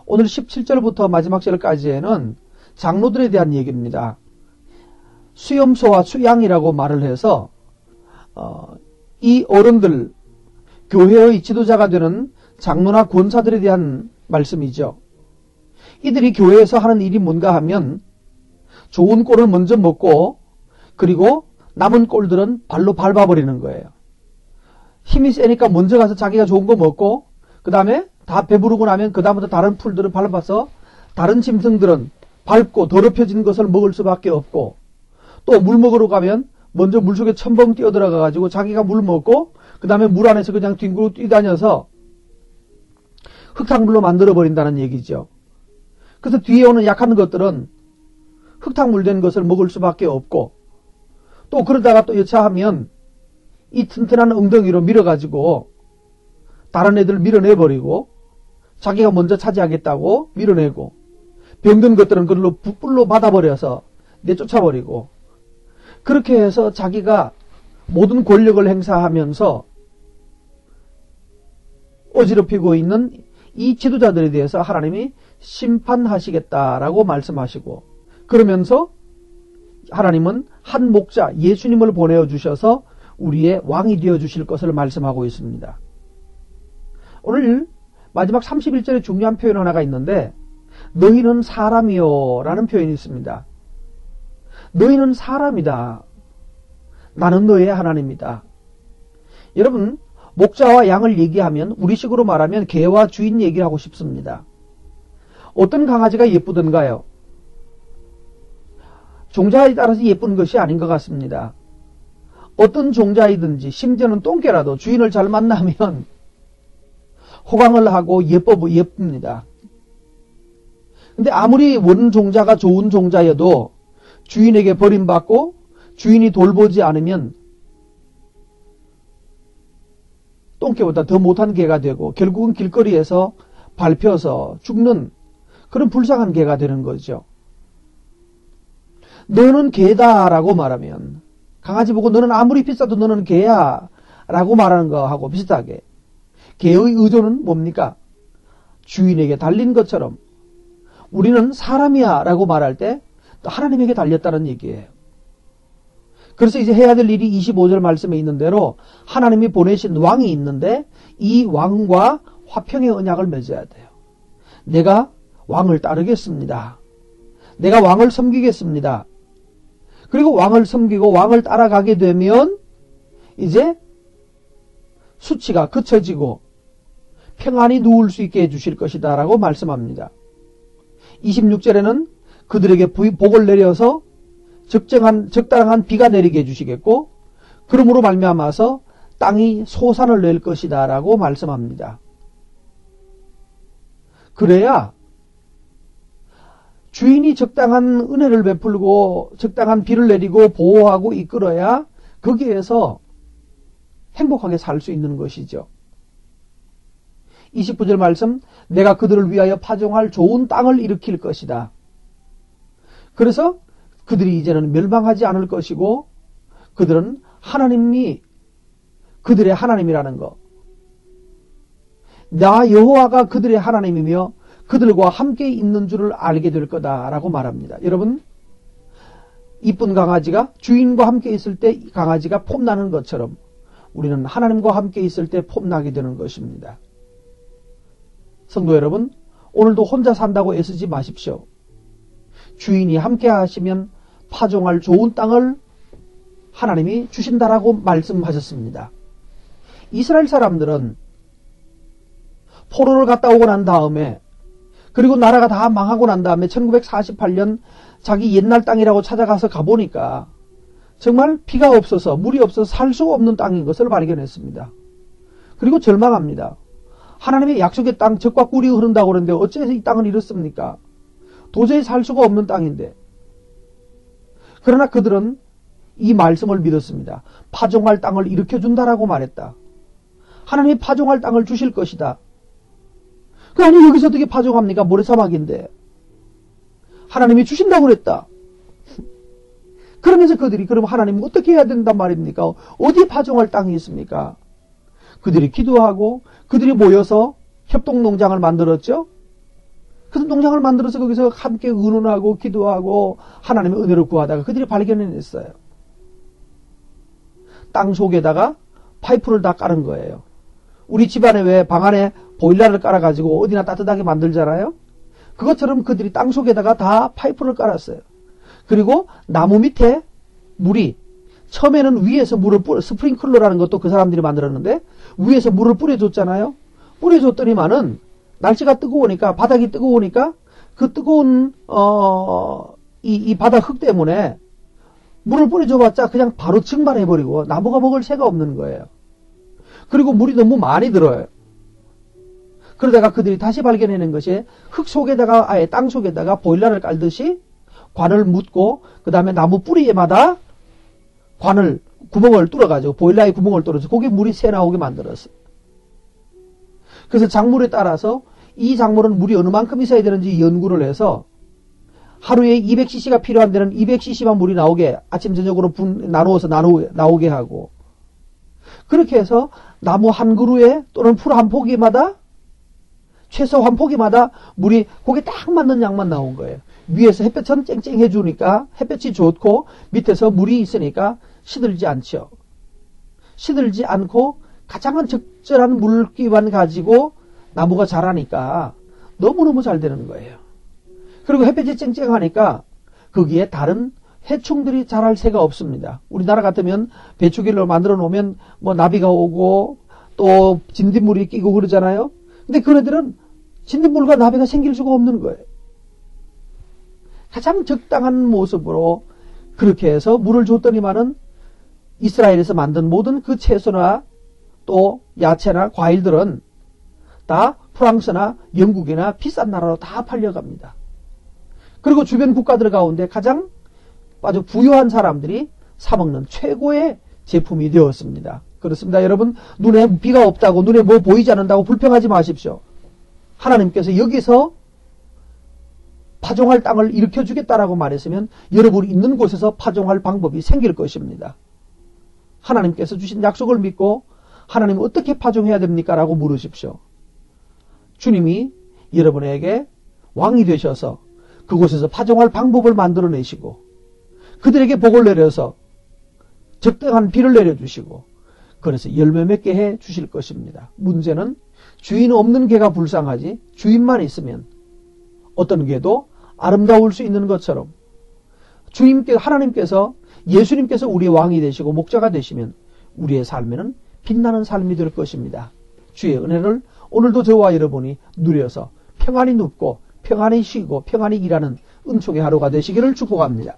오늘 17절부터 마지막 절까지에는 장로들에 대한 얘기입니다. 수염소와 수양이라고 말을 해서 이 어른들, 교회의 지도자가 되는 장로나 권사들에 대한 말씀이죠. 이들이 교회에서 하는 일이 뭔가 하면 좋은 꼴을 먼저 먹고 그리고 남은 꼴들은 발로 밟아버리는 거예요. 힘이 세니까 먼저 가서 자기가 좋은 거 먹고 그 다음에 다 배부르고 나면 그 다음부터 다른 풀들을 밟아서 다른 짐승들은 밟고 더럽혀진 것을 먹을 수밖에 없고 또 물 먹으러 가면 먼저 물속에 첨벙 뛰어들어가 가지고 자기가 물 먹고 그 다음에 물 안에서 그냥 뒹굴고 뛰다녀서 흙탕물로 만들어 버린다는 얘기죠. 그래서 뒤에 오는 약한 것들은 흙탕물 된 것을 먹을 수밖에 없고 또 그러다가 또 여차하면 이 튼튼한 엉덩이로 밀어가지고 다른 애들 밀어내버리고 자기가 먼저 차지하겠다고 밀어내고 병든 것들은 그걸로 뿔로 받아버려서 내쫓아버리고 그렇게 해서 자기가 모든 권력을 행사하면서 어지럽히고 있는 이 지도자들에 대해서 하나님이 심판하시겠다라고 말씀하시고 그러면서 하나님은 한 목자 예수님을 보내주셔서 우리의 왕이 되어주실 것을 말씀하고 있습니다. 오늘 마지막 31절에 중요한 표현 하나가 있는데 너희는 사람이요 라는 표현이 있습니다. 너희는 사람이다. 나는 너의 하나님이다. 여러분 목자와 양을 얘기하면 우리식으로 말하면 개와 주인 얘기를 하고 싶습니다. 어떤 강아지가 예쁘던가요? 종자에 따라서 예쁜 것이 아닌 것 같습니다. 어떤 종자이든지 심지어는 똥개라도 주인을 잘 만나면 호강을 하고 예쁩니다. 근데 아무리 원종자가 좋은 종자여도 주인에게 버림받고 주인이 돌보지 않으면 똥개보다 더 못한 개가 되고 결국은 길거리에서 밟혀서 죽는 그런 불쌍한 개가 되는 거죠. 너는 개다라고 말하면 강아지 보고 너는 아무리 비싸도 너는 개야 라고 말하는 거하고 비슷하게 개의 의존은 뭡니까? 주인에게 달린 것처럼 우리는 사람이야 라고 말할 때 하나님에게 달렸다는 얘기예요. 그래서 이제 해야 될 일이 25절 말씀에 있는 대로 하나님이 보내신 왕이 있는데 이 왕과 화평의 언약을 맺어야 돼요. 내가 왕을 따르겠습니다. 내가 왕을 섬기겠습니다. 그리고 왕을 섬기고 왕을 따라가게 되면 이제 수치가 그쳐지고 평안히 누울 수 있게 해주실 것이다 라고 말씀합니다. 26절에는 그들에게 복을 내려서 적당한 비가 내리게 해주시겠고 그러므로 말미암아서 땅이 소산을 낼 것이다 라고 말씀합니다. 그래야 주인이 적당한 은혜를 베풀고 적당한 비를 내리고 보호하고 이끌어야 거기에서 행복하게 살 수 있는 것이죠. 29절 말씀 내가 그들을 위하여 파종할 좋은 땅을 일으킬 것이다. 그래서 그들이 이제는 멸망하지 않을 것이고 그들은 하나님이 그들의 하나님이라는 것. 나 여호와가 그들의 하나님이며 그들과 함께 있는 줄을 알게 될 거다라고 말합니다. 여러분 이쁜 강아지가 주인과 함께 있을 때 강아지가 폼나는 것처럼 우리는 하나님과 함께 있을 때 폼나게 되는 것입니다. 성도 여러분 오늘도 혼자 산다고 애쓰지 마십시오. 주인이 함께 하시면 파종할 좋은 땅을 하나님이 주신다라고 말씀하셨습니다. 이스라엘 사람들은 포로를 갔다 오고 난 다음에 그리고 나라가 다 망하고 난 다음에 1948년 자기 옛날 땅이라고 찾아가서 가보니까 정말 비가 없어서 물이 없어서 살 수가 없는 땅인 것을 발견했습니다. 그리고 절망합니다. 하나님의 약속의 땅 젖과 꿀이 흐른다고 그러는데 어째서 이 땅은 이렇습니까? 도저히 살 수가 없는 땅인데. 그러나 그들은 이 말씀을 믿었습니다. 파종할 땅을 일으켜준다라고 말했다. 하나님이 파종할 땅을 주실 것이다. 아니 여기서 어떻게 파종합니까? 모래사막인데. 하나님이 주신다고 그랬다. 그러면서 그들이 그럼 하나님 어떻게 해야 된단 말입니까? 어디에 파종할 땅이 있습니까? 그들이 기도하고 그들이 모여서 협동농장을 만들었죠. 그 농장을 만들어서 거기서 함께 의논하고 기도하고 하나님의 은혜를 구하다가 그들이 발견해냈어요. 땅 속에다가 파이프를 다 깔은 거예요. 우리 집안에 왜 방 안에 보일러를 깔아가지고 어디나 따뜻하게 만들잖아요. 그것처럼 그들이 땅 속에다가 다 파이프를 깔았어요. 그리고 나무 밑에 물이 처음에는 위에서 물을 스프링클러라는 것도 그 사람들이 만들었는데 위에서 물을 뿌려줬잖아요. 뿌려줬더니만은 날씨가 뜨거우니까 바닥이 뜨거우니까 그 뜨거운 이 바닥 흙 때문에 물을 뿌려줘봤자 그냥 바로 증발해버리고 나무가 먹을 새가 없는 거예요. 그리고 물이 너무 많이 들어요. 그러다가 그들이 다시 발견해낸 것이 흙 속에다가 아예 땅 속에다가 보일러를 깔듯이 관을 묻고 그 다음에 나무 뿌리에마다 관을 구멍을 뚫어가지고 보일러에 구멍을 뚫어서 거기에 물이 새 나오게 만들었어요. 그래서 작물에 따라서 이 작물은 물이 어느 만큼 있어야 되는지 연구를 해서 하루에 200cc가 필요한 데는 200cc만 물이 나오게 아침 저녁으로 나누어서 나오게 하고 그렇게 해서 나무 한 그루에 또는 풀 한 포기마다 최소 한 포기마다 물이 거기에 딱 맞는 양만 나온 거예요. 위에서 햇볕은 쨍쨍해 주니까 햇볕이 좋고 밑에서 물이 있으니까 시들지 않죠. 시들지 않고 가장 적절한 물기만 가지고 나무가 자라니까 너무너무 잘 되는 거예요. 그리고 햇볕이 쨍쨍하니까 거기에 다른 해충들이 자랄 새가 없습니다. 우리나라 같으면 배추기를 만들어 놓으면 뭐 나비가 오고 또 진딧물이 끼고 그러잖아요. 근데 그네들은 진딧물과 나비가 생길 수가 없는 거예요. 가장 적당한 모습으로 그렇게 해서 물을 줬더니만은 이스라엘에서 만든 모든 그 채소나 또 야채나 과일들은 다 프랑스나 영국이나 비싼 나라로 다 팔려갑니다. 그리고 주변 국가들 가운데 가장 아주 부유한 사람들이 사먹는 최고의 제품이 되었습니다. 그렇습니다. 여러분, 눈에 비가 없다고 눈에 뭐 보이지 않는다고 불평하지 마십시오. 하나님께서 여기서 파종할 땅을 일으켜주겠다라고 말했으면 여러분이 있는 곳에서 파종할 방법이 생길 것입니다. 하나님께서 주신 약속을 믿고 하나님 어떻게 파종해야 됩니까? 라고 물으십시오. 주님이 여러분에게 왕이 되셔서 그곳에서 파종할 방법을 만들어내시고 그들에게 복을 내려서 적당한 비를 내려주시고 그래서 열매 맺게 해 주실 것입니다. 문제는 주인 없는 개가 불쌍하지 주인만 있으면 어떤 개도 아름다울 수 있는 것처럼 하나님께서 예수님께서 우리의 왕이 되시고 목자가 되시면 우리의 삶에는 빛나는 삶이 될 것입니다. 주의 은혜를 오늘도 저와 여러분이 누려서 평안히 눕고 평안히 쉬고 평안히 일하는 은총의 하루가 되시기를 축복합니다.